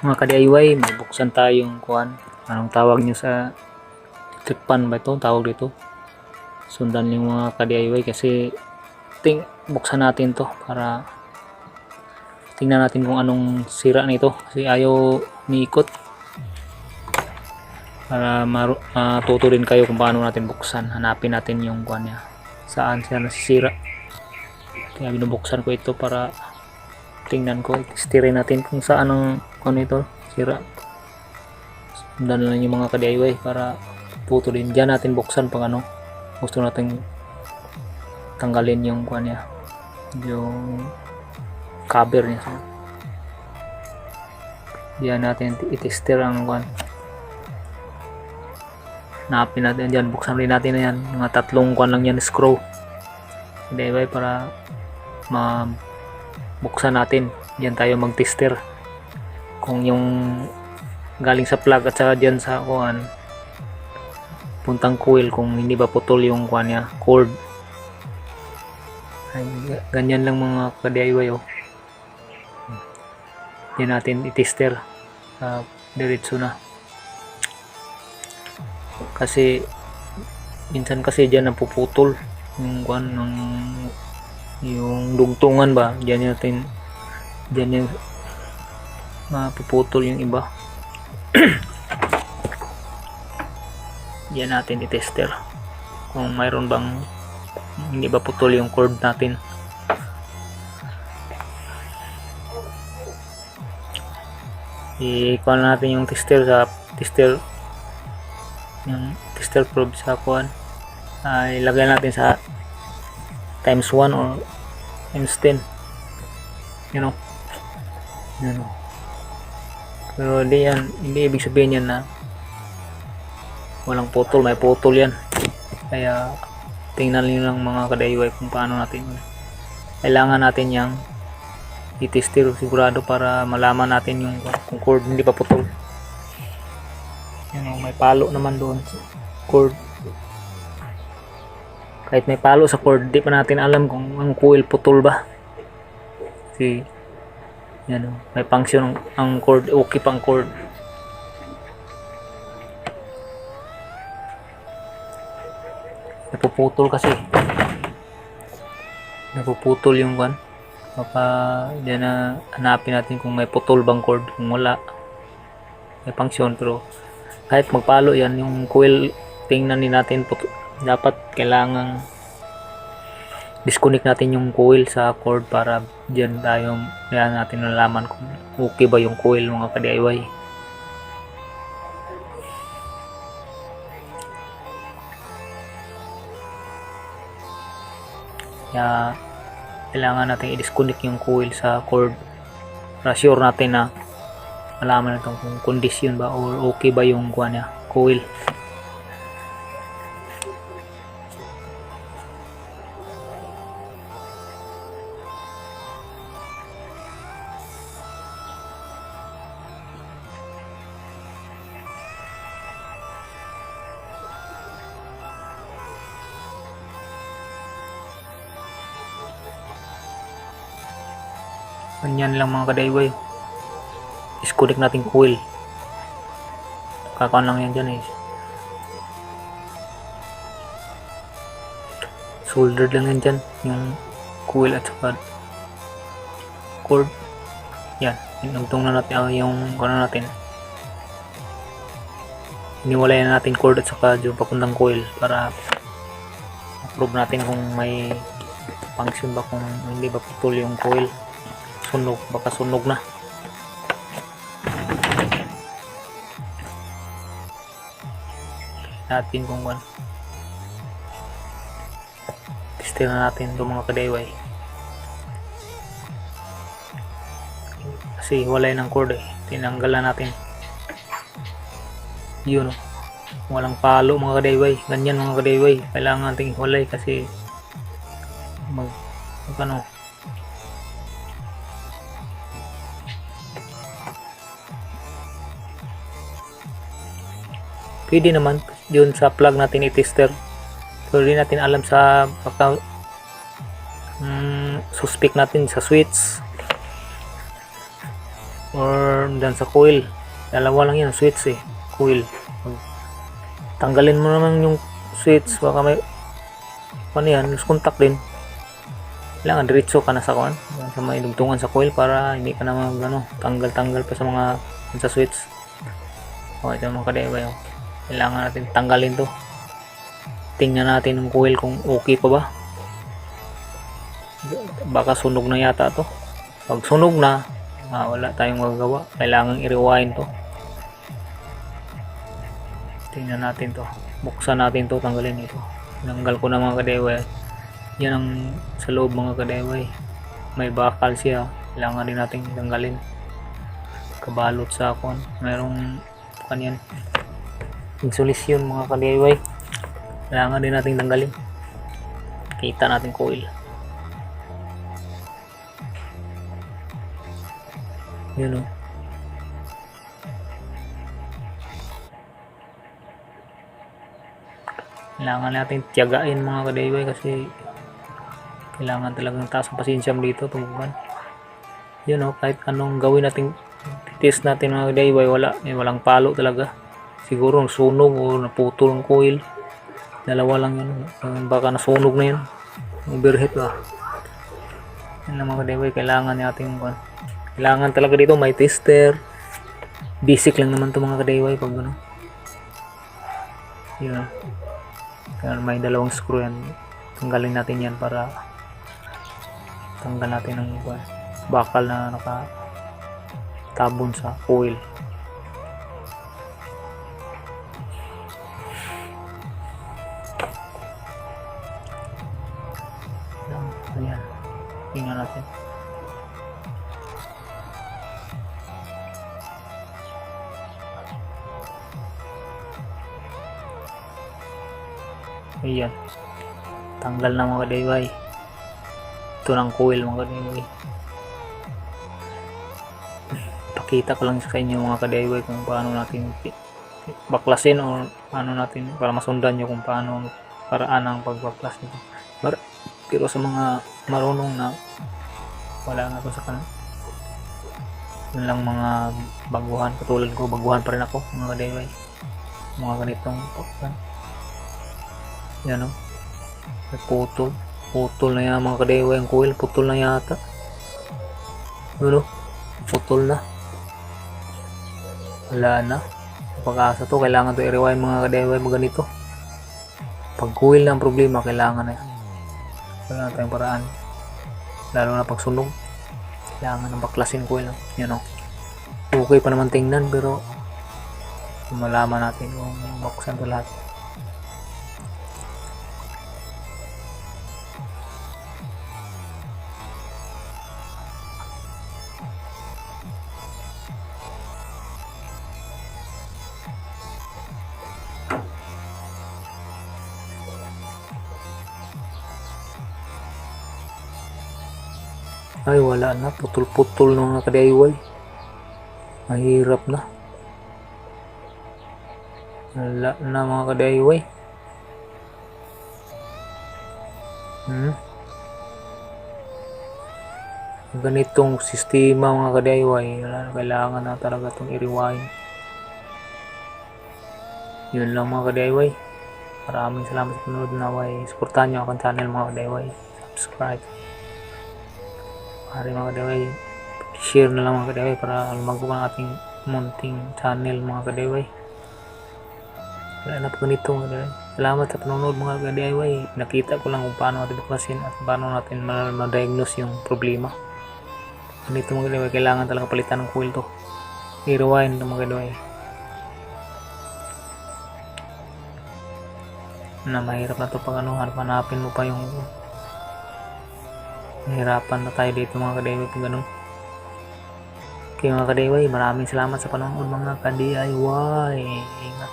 Mga ka-DIY, may buksan tayong kuan. Anong tawag nyo sa electric pan ba ito? Tawag dito. Sundan yung mga ka-DIY kasi buksan natin to para tingnan natin kung anong sira nito kasi ayaw umiikot. Para matuto rin kayo kung paano natin buksan. Hanapin natin yung kuan niya. Saan siya nasisira. Kaya binubuksan ko ito para tingnan ko, testirin natin kung saan ang ano ito sira. Sundan lang yung mga ka-DIY para tuto din. Diyan natin buksan pag ano gusto natin tanggalin yung kuan niya, yung cover niya. Diyan natin i-tester ang kuan. Hanapin natin diyan, buksan rin natin na yan. Mga tatlong kuan lang yan, screw DIY para buksan natin. Diyan tayo mag-tester kung yung galing sa plug at saka diyan sa kuan puntang coil kung hindi ba putol yung kuan niya, cord. Ay, ganyan lang mga ka-DIY oh. Diyan natin i-tester diretso na kasi minsan kasi diyan napuputol yung kuan ng yung dugtungan ba, diyan natin diyan yung mapuputol yung iba. Diyan natin i-tester kung mayroon bang hindi ba putol yung cord natin. I-kuha natin yung tester sa yung tester probe sa kuan. Ilagay natin sa times 1 or times 10, you know. Pero hindi ibig sabihin yan na walang putol, may putol yan. Kaya tingnan niyo lang mga ka-DIY kung paano natin kailangan natin yang i-tester sigurado para malaman natin yung kung cord hindi pa putol. May palo naman doon sa cord. Kahit may palo sa cord, di pa natin alam kung ang coil putol ba. Kasi may function ang cord, okay pang cord. Napuputol yung kan. Baka diyan na hanapin natin kung may putol bang cord. Kung wala, may function. Pero kahit magpalo yan, yung coil tingnan din natin dapat kailangan disconnect natin yung coil sa cord para diyan natin nalaman kung okay ba yung coil mga ka-DIY. Kaya kailangan natin i-disconnect yung coil sa cord para sure natin na malaman natin kung condition ba or okay ba yung coil. Ganyan lang mga ka-DIY. Disconnect natin coil. Kakaan lang yan dyan eh. Soldered lang yan dyan. Yung coil at saka cord. Yan. Inugtong na natin yung natin. Iniwalay na natin cord at saka yung papuntang coil para prove natin kung may function ba, kung hindi ba putol yung coil. Baka sunog na. Natin kung tester na natin itong mga ka-DIY kasi walay ng cord eh. Tinanggal na natin yun walang palo mga ka-DIY. Ganyan mga ka-DIY, kailangan natin walay kasi pwede naman yun sa plug natin i-tester. Pero hindi natin alam sa suspect natin sa switch. or dyan sa coil. Dalawa lang yan, switch coil. Tanggalin mo naman yung switch, baka may ano yan, loose contact din. Kailangan diretso ka na sa kuan, sa may dugtungan sa coil para hindi ka na tanggal-tanggal pa sa mga sa switch. Ito mga ka-DIY. Kailangan natin tanggalin to. Tingnan natin yung coil kung okay pa ba. Baka sunog na yata to. Pag sunog na, wala tayong magagawa. Kailangan i-rewind to. Tingnan natin to. Buksan natin to, tanggalin ito. Tanggal ko na mga ka-DIY. Yan ang sa loob mga ka-DIY. May bakal siya. Kailangan din natin tanggalin. Kabalot sa akon. Mayroong kanyan. Insulisyon mga ka-DIY. Kailangan din natin tanggalin. Kita natin coil. Yun Kailangan natin tiyagain mga ka-DIY kasi kailangan talagang taas ang pasensya dito tumugan. Kahit anong gawin natin, test natin mga ka-DIY, walang palo talaga. Siguro sunog o naputol ang coil. Dalawa lang yun. Baka nasunog na yun. Overheat ba. Yan lang mga ka-DIY, kailangan natin kailangan talaga dito may tester. Basic lang naman to mga ka-DIY pag gano'n. Kaya may dalawang screw yan. Tanggalin natin yan para tanggal natin ang bakal na nakatabon sa coil. Ayan. Tingnan natin. Ayan. Tanggal na mga ka-DIY. Ito ng coil mga ka-DIY. Pakita ko lang sa inyo mga ka-DIY kung paano natin baklasin o paano natin para masundan nyo kung paano paraan ang pagbaklas nito. Pero sa mga marunong na wala nga ako sa kanan. Yun lang mga baguhan. Katulad ko, baguhan pa rin ako mga ka-DIY. Mga ganitong yan putol na yan mga ka-DIY ang coil, putol na yata putol na, wala na pag-asa to. Kailangan to i-rewind mga ka-DIY mga ganito. Pag coil na ang problema, kailangan wala na tayong paraan, lalo na pag sunog. Kailangan ng baklasin coil okay pa naman tingnan, pero malaman natin kung buksan to lahat. Ay wala na, putol-putol ng mga ka-DIY. Mahirap na. Wala na mga ka-DIY. Ganitong sistema mga ka-DIY, kailangan na talaga itong i-rewind. Yun lang mga ka-DIY. Maraming salamat sa panonood. Naway supportahan nyo akong channel mga ka-DIY. Subscribe. Mga ka-DIY, share na lang mga ka-DIY para magawa ng ating munting channel mga ka-DIY. Wala na po ganito mga ka-DIY. Salamat sa panonood mga ka-DIY. Nakita ko lang kung paano natin baklasin at paano natin ma-diagnose yung problema. Ganito mga ka-DIY, kailangan talaga palitan ng coil to. I-rewind ng mga ka-DIY. Na mahirap na to pag hanapin mo pa yung nahirapan na tayo dito mga ka-DIY pag ganun. Okay mga ka-DIY, maraming salamat sa panonood mga ka-DIY. Ingat.